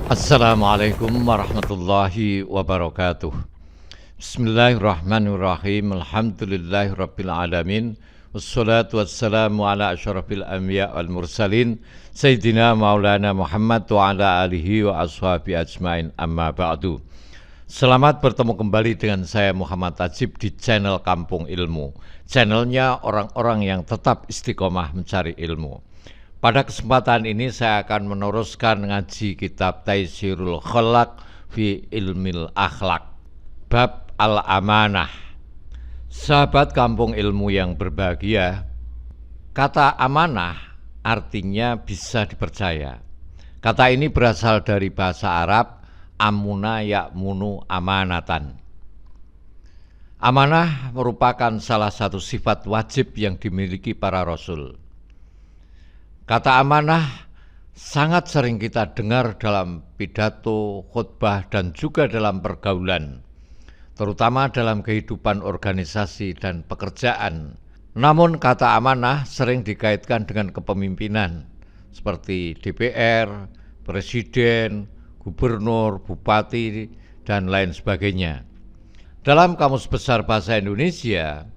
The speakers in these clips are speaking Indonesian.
Assalamualaikum warahmatullahi wabarakatuh. Bismillahirrahmanirrahim. Alhamdulillahirabbil alamin. Wassalatu wassalamu ala asyrafil anbiya wal mursalin Sayyidina Maulana Muhammad wa ala alihi wa ashabi ajmain, amma ba'du. Selamat bertemu kembali dengan saya Muhammad Tajib di channel Kampung Ilmu. Channelnya orang-orang yang tetap istiqomah mencari ilmu. Pada kesempatan ini saya akan meneruskan ngaji kitab Taisirul Khalaq fi Ilmil Akhlaq, bab Al-Amanah. Sahabat Kampung Ilmu yang berbahagia, kata amanah artinya bisa dipercaya. Kata ini berasal dari bahasa Arab amuna ya'munu amanatan. Amanah merupakan salah satu sifat wajib yang dimiliki para rasul. Kata amanah sangat sering kita dengar dalam pidato, khutbah, dan juga dalam pergaulan, terutama dalam kehidupan organisasi dan pekerjaan. Namun kata amanah sering dikaitkan dengan kepemimpinan, seperti DPR, Presiden, Gubernur, Bupati, dan lain sebagainya. Dalam Kamus Besar Bahasa Indonesia,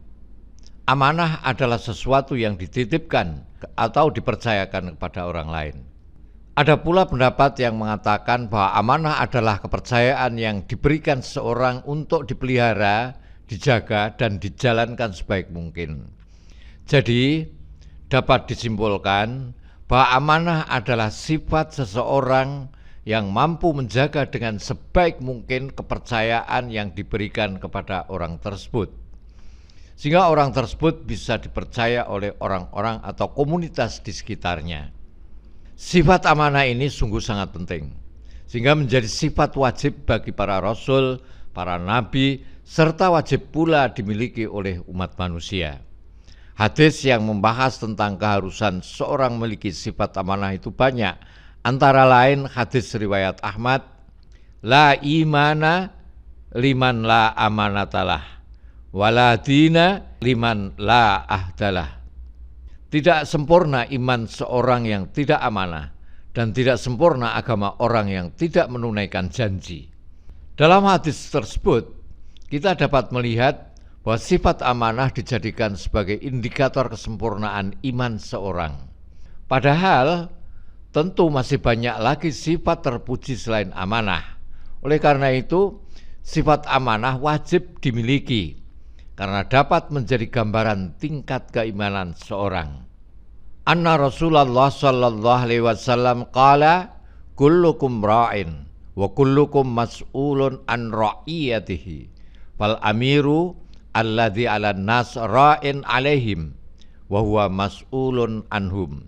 amanah adalah sesuatu yang dititipkan atau dipercayakan kepada orang lain. Ada pula pendapat yang mengatakan bahwa amanah adalah kepercayaan yang diberikan seseorang untuk dipelihara, dijaga, dan dijalankan sebaik mungkin. Jadi, dapat disimpulkan bahwa amanah adalah sifat seseorang yang mampu menjaga dengan sebaik mungkin kepercayaan yang diberikan kepada orang tersebut, sehingga orang tersebut bisa dipercaya oleh orang-orang atau komunitas di sekitarnya. Sifat amanah ini sungguh sangat penting, sehingga menjadi sifat wajib bagi para rasul, para nabi, serta wajib pula dimiliki oleh umat manusia. Hadis yang membahas tentang keharusan seorang memiliki sifat amanah itu banyak, antara lain hadis riwayat Ahmad, la imana liman la amanatalah, wala dina liman la ahdalah. Tidak sempurna iman seorang yang tidak amanah, dan tidak sempurna agama orang yang tidak menunaikan janji. Dalam hadis tersebut, kita dapat melihat bahwa sifat amanah dijadikan sebagai indikator kesempurnaan iman seorang. Padahal, tentu masih banyak lagi sifat terpuji selain amanah. Oleh karena itu, sifat amanah wajib dimiliki, karena dapat menjadi gambaran tingkat keimanan seorang. Anna Rasulullah sallallahu alaihi wasallam qala kullukum ra'in wa kullukum mas'ulun an ra'iyatihi fal amiru alladhi 'alan nas ra'in 'alaihim wa huwa mas'ulun anhum.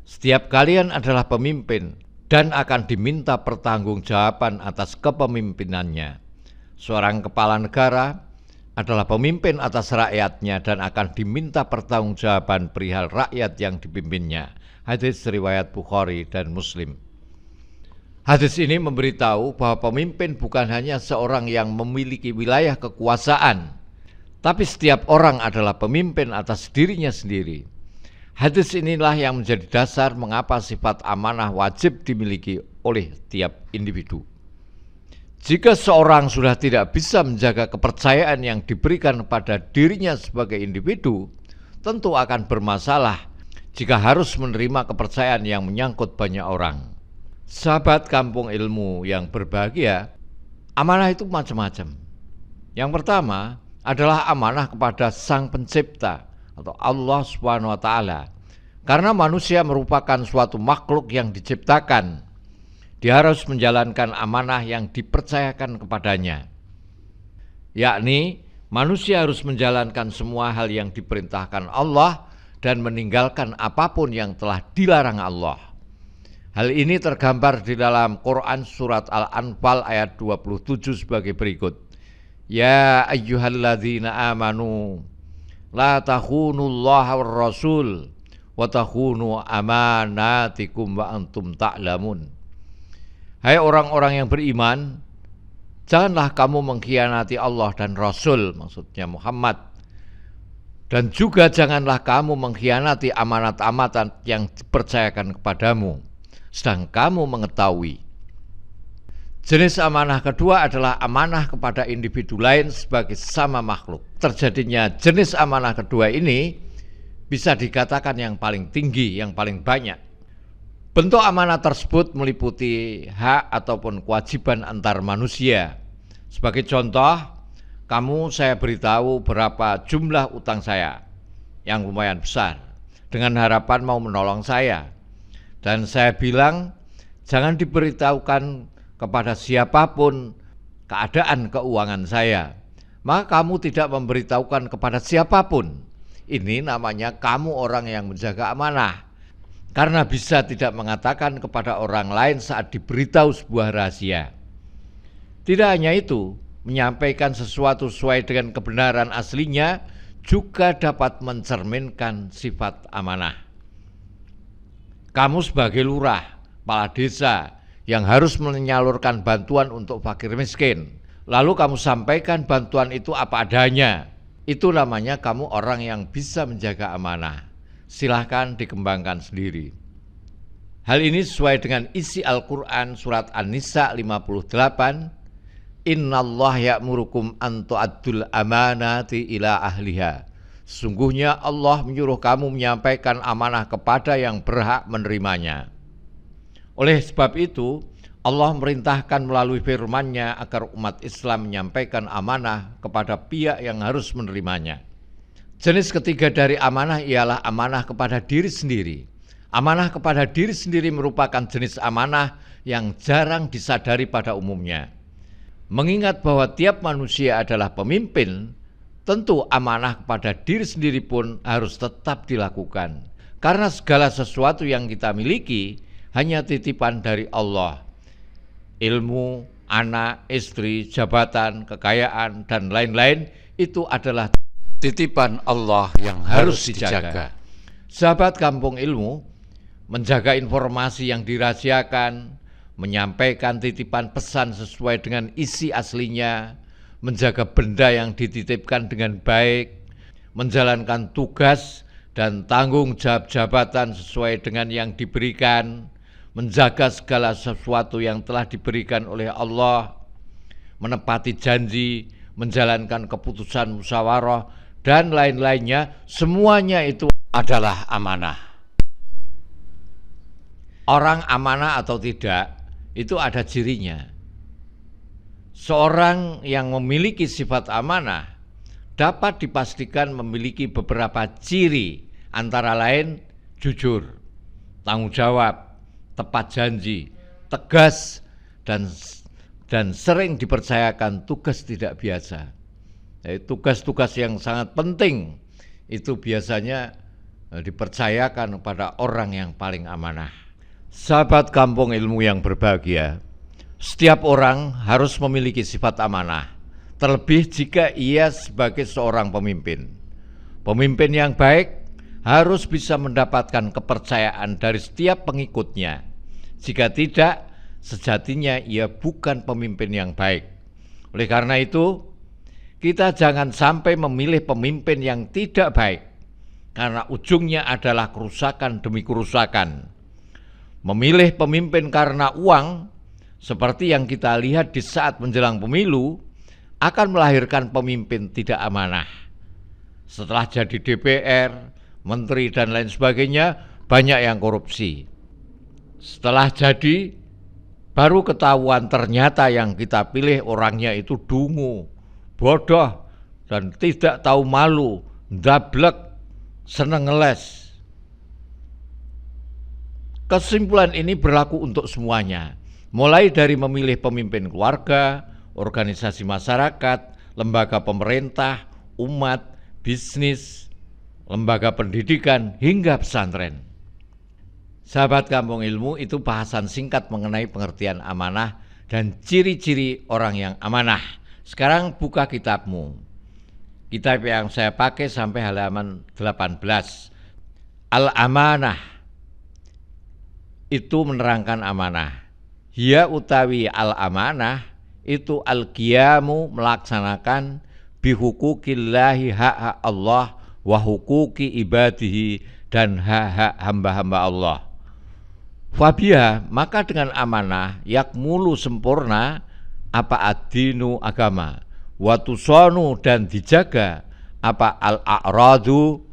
Setiap kalian adalah pemimpin dan akan diminta pertanggungjawaban atas kepemimpinannya. Seorang kepala negara adalah pemimpin atas rakyatnya dan akan diminta pertanggungjawaban perihal rakyat yang dipimpinnya. Hadis riwayat Bukhari dan Muslim. Hadis ini memberitahu bahwa pemimpin bukan hanya seorang yang memiliki wilayah kekuasaan, tapi setiap orang adalah pemimpin atas dirinya sendiri. Hadis inilah yang menjadi dasar mengapa sifat amanah wajib dimiliki oleh tiap individu. Jika seorang sudah tidak bisa menjaga kepercayaan yang diberikan pada dirinya sebagai individu, tentu akan bermasalah jika harus menerima kepercayaan yang menyangkut banyak orang. Sahabat Kampung Ilmu yang berbahagia, amanah itu macam-macam. Yang pertama adalah amanah kepada Sang Pencipta atau Allah Subhanahu wa Ta'ala. Karena manusia merupakan suatu makhluk yang diciptakan, dia harus menjalankan amanah yang dipercayakan kepadanya, yakni manusia harus menjalankan semua hal yang diperintahkan Allah dan meninggalkan apapun yang telah dilarang Allah. Hal ini tergambar di dalam Quran surat Al-Anfal ayat 27 sebagai berikut. Ya ayyuhalladzina amanu la takhunullaha war rasul wa takhunu amanatikum wa antum ta'lamun. Hai orang-orang yang beriman, janganlah kamu mengkhianati Allah dan Rasul, maksudnya Muhammad, Dan juga janganlah kamu mengkhianati amanat-amanat yang dipercayakan kepadamu, sedang kamu mengetahui Jenis amanah kedua adalah amanah kepada individu lain sebagai sesama makhluk. Terjadinya jenis amanah kedua ini bisa dikatakan yang paling tinggi, yang paling banyak. Bentuk amanah tersebut meliputi hak ataupun kewajiban antar manusia. Sebagai contoh, saya beritahu berapa jumlah utang saya yang lumayan besar dengan harapan mau menolong saya. Dan saya bilang, jangan diberitahukan kepada siapapun keadaan keuangan saya. Maka kamu tidak memberitahukan kepada siapapun. Ini namanya kamu orang yang menjaga amanah. Karena bisa tidak mengatakan kepada orang lain saat diberitahu sebuah rahasia. Tidak hanya itu, menyampaikan sesuatu sesuai dengan kebenaran aslinya juga dapat mencerminkan sifat amanah. Kamu sebagai lurah, kepala desa yang harus menyalurkan bantuan untuk fakir miskin, lalu kamu sampaikan bantuan itu apa adanya, itu namanya kamu orang yang bisa menjaga amanah. Silahkan dikembangkan sendiri. Hal ini sesuai dengan isi Al-Quran surat An-Nisa 58. Innallah ya'murukum an tu'addul amanati ila ahliha. Sungguhnya Allah menyuruh kamu menyampaikan amanah kepada yang berhak menerimanya. Oleh sebab itu, Allah merintahkan melalui firman-Nya agar umat Islam menyampaikan amanah kepada pihak yang harus menerimanya. Jenis ketiga dari amanah ialah amanah kepada diri sendiri. Amanah kepada diri sendiri merupakan jenis amanah yang jarang disadari pada umumnya. Mengingat bahwa tiap manusia adalah pemimpin, tentu amanah kepada diri sendiri pun harus tetap dilakukan. Karena segala sesuatu yang kita miliki hanya titipan dari Allah. Ilmu, anak, istri, jabatan, kekayaan, dan lain-lain itu adalah titipan Allah yang harus dijaga. Sahabat Kampung Ilmu, menjaga informasi yang dirahasiakan, menyampaikan titipan pesan sesuai dengan isi aslinya, menjaga benda yang dititipkan dengan baik, menjalankan tugas dan tanggung jawab jabatan sesuai dengan yang diberikan, menjaga segala sesuatu yang telah diberikan oleh Allah, menepati janji, menjalankan keputusan musyawarah, dan lain-lainnya, semuanya itu adalah amanah. Orang amanah atau tidak, itu ada cirinya. Seorang yang memiliki sifat amanah dapat dipastikan memiliki beberapa ciri, antara lain jujur, tanggung jawab, tepat janji, tegas, dan sering dipercayakan tugas tidak biasa. Tugas-tugas yang sangat penting itu biasanya dipercayakan kepada orang yang paling amanah. Sahabat Kampung Ilmu yang berbahagia, setiap orang harus memiliki sifat amanah, terlebih jika ia sebagai seorang pemimpin. Pemimpin yang baik harus bisa mendapatkan kepercayaan dari setiap pengikutnya. Jika tidak, sejatinya ia bukan pemimpin yang baik. Oleh karena itu, kita jangan sampai memilih pemimpin yang tidak baik, karena ujungnya adalah kerusakan demi kerusakan. Memilih pemimpin karena uang, seperti yang kita lihat di saat menjelang pemilu, akan melahirkan pemimpin tidak amanah. Setelah jadi DPR, menteri dan lain sebagainya, banyak yang korupsi. Setelah jadi, baru ketahuan ternyata yang kita pilih orangnya itu dungu, bodoh, dan tidak tahu malu, ndablek, seneng ngeles. Kesimpulan ini berlaku untuk semuanya, mulai dari memilih pemimpin keluarga, organisasi masyarakat, lembaga pemerintah, umat, bisnis, lembaga pendidikan, hingga pesantren. Sahabat Kampung Ilmu, itu bahasan singkat mengenai pengertian amanah dan ciri-ciri orang yang amanah. Sekarang buka kitabmu. Kitab yang saya pakai sampai halaman 18. Al-Amanah itu menerangkan amanah. Hiya utawi al-amanah itu al-qiyamu melaksanakan bihukukillahi hak-hak Allah wa hukuki ibadihi dan hak-hak hamba-hamba Allah. Fabia, maka dengan amanah yakmulu sempurna apa adinu agama, watusonu dan dijaga apa al-a'radu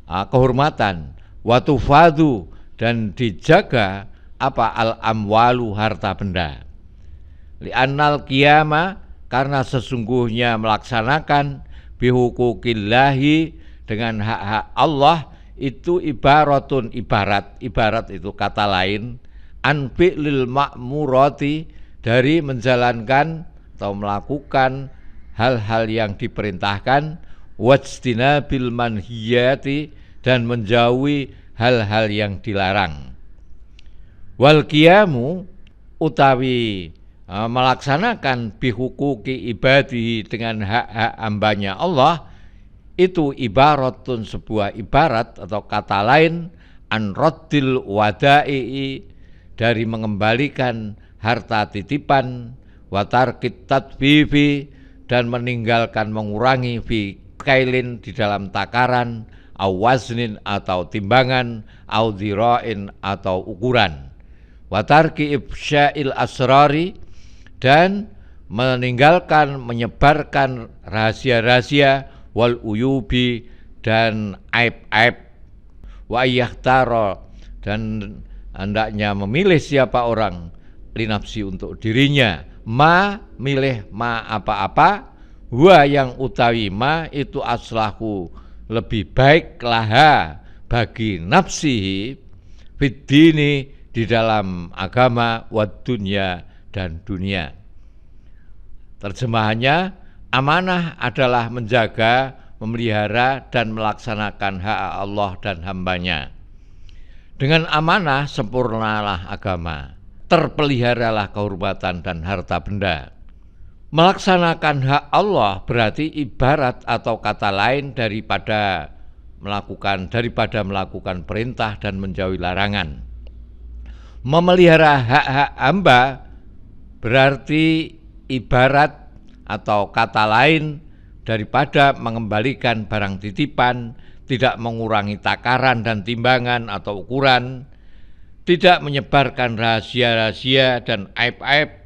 kehormatan, watufadu dan dijaga apa al-amwalu harta benda. Li'annal qiyama karena sesungguhnya melaksanakan bihuquqillahi dengan hak-hak Allah itu ibaratun ibarat itu kata lain an fi'lil ma'murati dari menjalankan atau melakukan hal-hal yang diperintahkan wajtinabil manhiyati dan menjauhi hal-hal yang dilarang. Wal qiyamu utawi melaksanakan bihuquqi ibadihi dengan hak-hak hambanya Allah itu ibaratun sebuah ibarat atau kata lain an raddil wada'i dari mengembalikan harta titipan wa tarkit tadbibi dan meninggalkan mengurangi fi kailin di dalam takaran au waznin atau timbangan au dhira'in atau ukuran wa tarki ifsya'il asrari dan meninggalkan menyebarkan rahasia-rahasia wal uyubi dan aib-aib wa yahtara dan hendaknya memilih siapa orang linafsi untuk dirinya milih apa-apa wa yang utawi itu aslahu lebih baik laha bagi nafsihi fiddini di dalam agama wa dunya dan dunia. Terjemahannya, amanah adalah menjaga, memelihara dan melaksanakan hak Allah dan hambanya. Dengan amanah sempurnalah agama, terpeliharalah kehormatan dan harta benda. Melaksanakan hak Allah berarti ibarat atau kata lain daripada melakukan perintah dan menjauhi larangan. Memelihara hak-hak hamba berarti ibarat atau kata lain daripada mengembalikan barang titipan, tidak mengurangi takaran dan timbangan atau ukuran, tidak menyebarkan rahasia-rahasia dan aib-aib.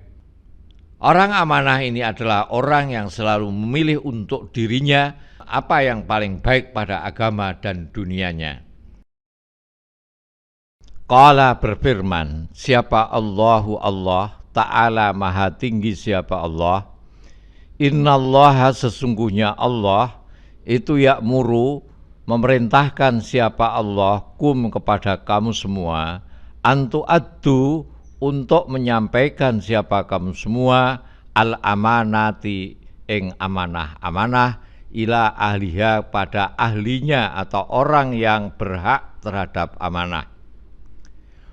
Orang amanah ini adalah orang yang selalu memilih untuk dirinya apa yang paling baik pada agama dan dunianya. Qala berfirman, siapa Allahu Allah, Ta'ala maha tinggi siapa Allah, innallaha sesungguhnya Allah, itu ya'muru memerintahkan siapa Allah, kum kepada kamu semua, antu addu untuk menyampaikan siapa kamu semua, al-amanati ing amanah-amanah, ila ahliha pada ahlinya atau orang yang berhak terhadap amanah.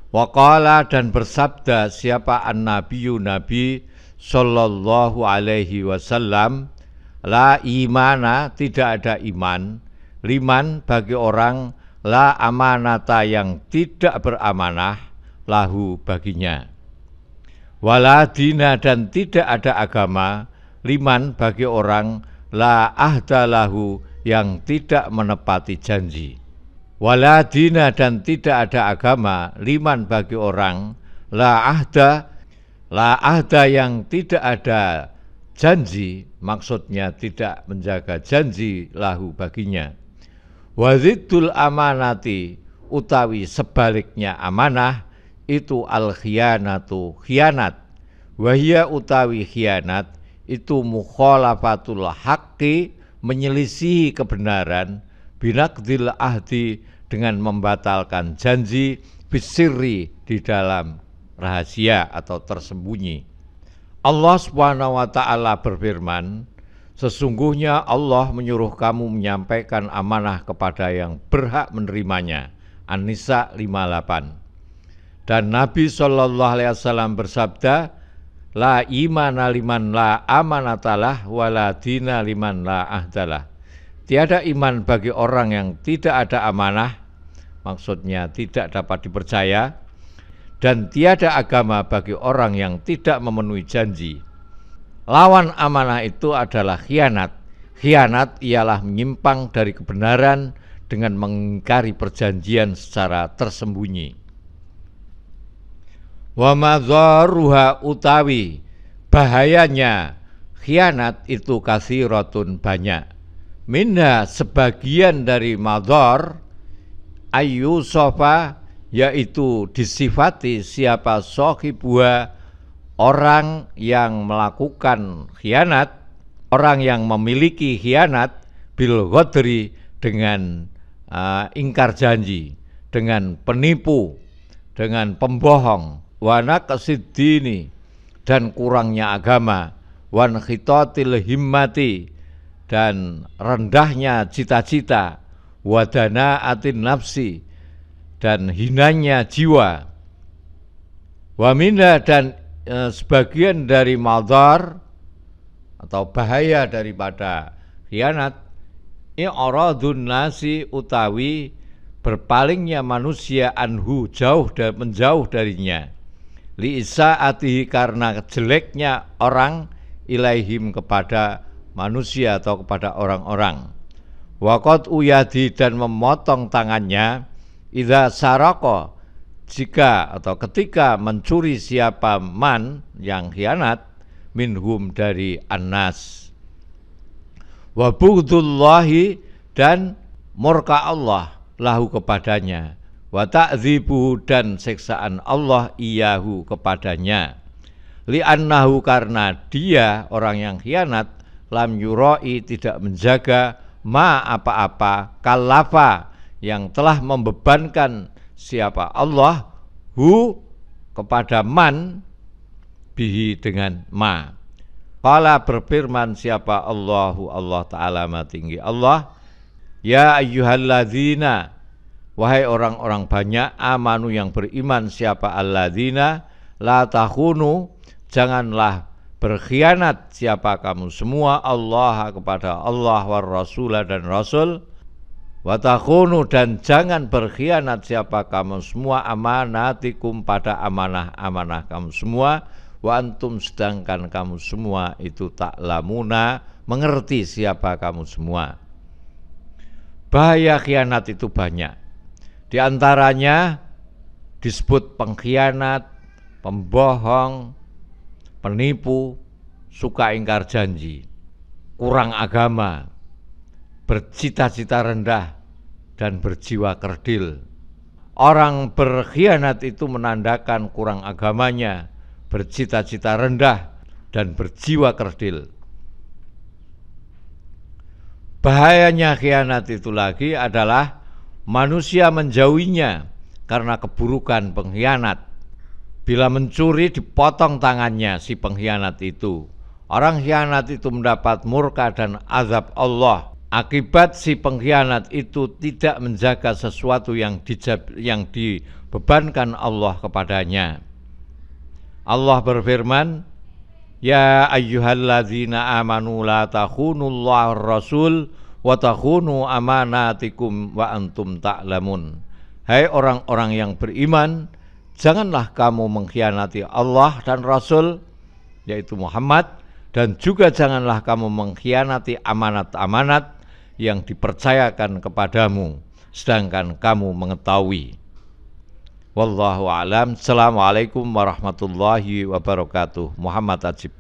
Waqala dan bersabda siapa an-nabiyyu nabi sallallahu alaihi wasallam, la imana tidak ada iman, liman bagi orang, la amanata yang tidak beramanah, lahu baginya. Wala dina dan tidak ada agama, liman bagi orang, la ahda lahu yang tidak menepati janji. Wala dina dan tidak ada agama, liman bagi orang, la ahda yang tidak ada janji, maksudnya tidak menjaga janji lahu baginya. Waziddul amanati utawi sebaliknya amanah itu al-khiyanatu khianat. Wahia utawi khianat itu mukhalafatul haqqi menyelisihi kebenaran, binaqdil ahdi dengan membatalkan janji, bisirri di dalam rahasia atau tersembunyi. Allah Subhanahu wa taala berfirman, sesungguhnya Allah menyuruh kamu menyampaikan amanah kepada yang berhak menerimanya. An-Nisa 58. Dan Nabi sallallahu alaihi wasallam bersabda, la imana liman la amanatalah wala dina liman la ahdalah. Tiada iman bagi orang yang tidak ada amanah, maksudnya tidak dapat dipercaya, dan tiada agama bagi orang yang tidak memenuhi janji. Lawan amanah itu adalah khianat. Khianat ialah menyimpang dari kebenaran dengan mengingkari perjanjian secara tersembunyi. Wa madzaruha utawi bahayanya khianat itu katsiratun banyak. Minha sebagian dari madzar ayyusofa yaitu disifati siapa sohibuha orang yang melakukan khianat, orang yang memiliki khianat bil ghadri dengan ingkar janji, dengan penipu, dengan pembohong, wana kesiddini dan kurangnya agama, wan khitatil himmati dan rendahnya cita-cita, wadana atin nafsi dan hinanya jiwa, wamina dan sebagian dari madzar atau bahaya daripada khianat i'radun nasi utawi berpalingnya manusia anhu menjauh darinya, li isaatihi karena jeleknya orang ilaihim kepada manusia atau kepada orang-orang, waqad uyadi dan memotong tangannya, idza saraka jika atau ketika mencuri siapa man yang khianat, minhum dari annas, wa bughdhullahi dan murka Allah lahu kepadanya, wa ta'dzibuhu dan siksaan Allah iyahu kepadanya, li'annahu karena dia orang yang khianat lam yurai tidak menjaga ma apa-apa kallafa yang telah membebankan siapa Allah hu kepada man bihi dengan ma. Qala berfirman siapa Allahu Allah Ta'ala ma tinggi Allah, ya ayyuhalladzina wahai orang-orang banyak amanu yang beriman siapa alladzina la takhunu janganlah berkhianat siapa kamu semua Allah kepada Allah war rasulah dan rasul, wa takhunu dan jangan berkhianat siapa kamu semua amanatikum pada amanah-amanah kamu semua, wa antum sedangkan kamu semua itu ta'lamuna mengerti siapa kamu semua. Bahaya khianat itu banyak. Di antaranya disebut pengkhianat, pembohong, penipu, suka ingkar janji, kurang agama, bercita-cita rendah, dan berjiwa kerdil. Orang berkhianat itu menandakan kurang agamanya, bercita-cita rendah, dan berjiwa kerdil. Bahayanya khianat itu lagi adalah manusia menjauhinya karena keburukan pengkhianat. Bila mencuri dipotong tangannya si pengkhianat itu. Orang khianat itu mendapat murka dan azab Allah. Akibat si pengkhianat itu tidak menjaga sesuatu yang dibebankan Allah kepadanya. Allah berfirman, ya ayyuhalladzina amanu la takhunullaha rasul wa takhunu amanatikum wa antum ta'lamun. Hai orang-orang yang beriman, janganlah kamu mengkhianati Allah dan Rasul, yaitu Muhammad, dan juga janganlah kamu mengkhianati amanat-amanat yang dipercayakan kepadamu, sedangkan kamu mengetahui. Wallahu a'lam. Assalamualaikum warahmatullahi wabarakatuh. Muhammad Ajib.